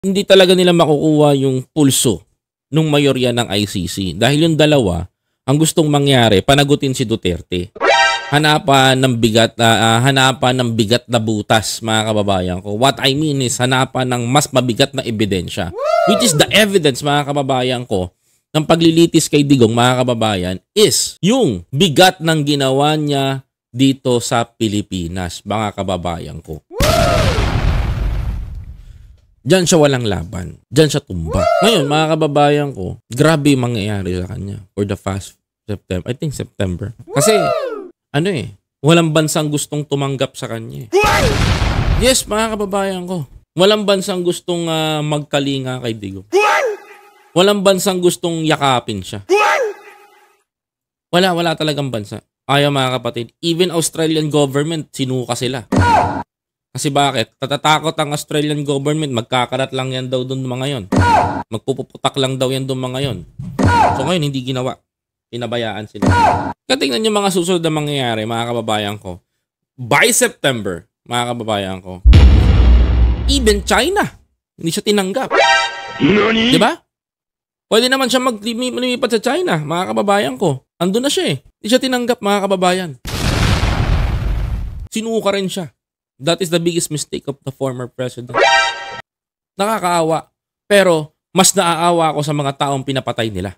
hindi talaga nila makukuha yung pulso ng mayorya ng ICC. Dahil yung dalawa, ang gustong mangyari, panagutin si Duterte. Hanapan ng bigat na butas, mga kababayan ko. What I mean is, hanapan ng mas mabigat na ebidensya. Which is the evidence, mga kababayan ko, ng paglilitis kay Digong, mga kababayan, is yung bigat ng ginawa niya dito sa Pilipinas, mga kababayan ko. Diyan siya walang laban. Diyan siya tumba. Ngayon, mga kababayan ko, grabe yung mangyayari sa kanya for the past September. I think September. Kasi, walang bansang gustong tumanggap sa kanya. Yes, mga kababayan ko. Walang bansang gustong magkalinga kay Digong. Walang bansang gustong yakapin siya. Wala talagang bansa. Ayaw, mga kapatid. Even Australian government, sinuka sila. Kasi bakit? Tatatakot ang Australian government, magkakarat lang yan daw doon mga yon. Magpupuputak lang daw yan doon mga yon. So ngayon, hindi ginawa. Pinabayaan sila. Katingnan nyo mga susunod na mangyayari, mga kababayan ko. By September, mga kababayan ko, even China, hindi siya tinanggap. Nani? Diba? Pwede naman siya lumipat sa China, mga kababayan ko. Andun na siya eh. Hindi siya tinanggap, mga kababayan. Sinuka rin siya. That is the biggest mistake of the former president. Nakakaawa. Pero, mas naaawa ako sa mga taong pinapatay nila.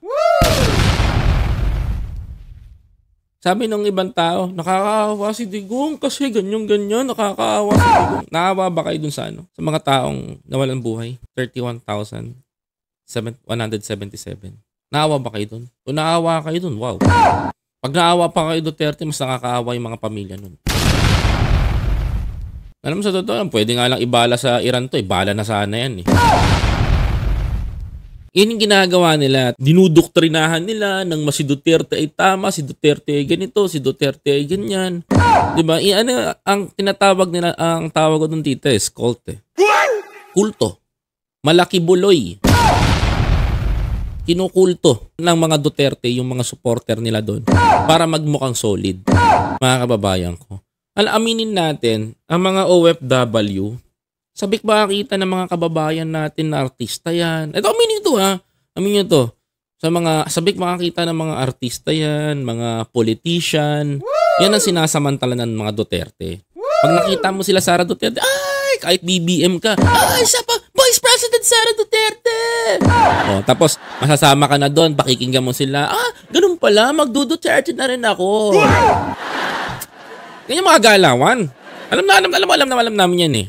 Sabi ng ibang tao, nakakaawa si Digong kasi ganyan-ganyan, nakakaawa si Digong. Naawa ba kayo dun sa Sa mga taong nawalan buhay? 31,177. Naawa ba kayo dun? Kung naawa kayo dun, wow. Pag naawa pa kayo Duterte, mas nakakaawa yung mga pamilya nun. Alam mo sa totoo, pwede nga lang ibala sa Iran to. Ibala na sana yan eh. Yan yung ginagawa nila. Dinudoktrinahan nila ng si Duterte ay tama, si Duterte ay ganito, si Duterte ay ganyan. Diba? Ang tinatawag nila, ang tawag ko dun dito is cult eh. Kulto. Malaki buloy. Kinukulto ng mga Duterte yung mga supporter nila doon para magmukhang solid. Mga kababayan ko. Aminin natin, ang mga OFW, sabik makakita ng mga kababayan natin na artista yan. Ito, aminin ito ha. Aminin ito. Sabik makakita ng mga artista yan, mga politician. Yan ang sinasamantala ng mga Duterte. Pag nakita mo sila Sara Duterte, ay, kahit BBM ka, ay, siya pa, Vice President Sara Duterte. Tapos, masasama ka na doon, pakikinggan mo sila, ganun pala, magduduterte na rin ako. Ganyan mga galawan. Alam namin yan eh.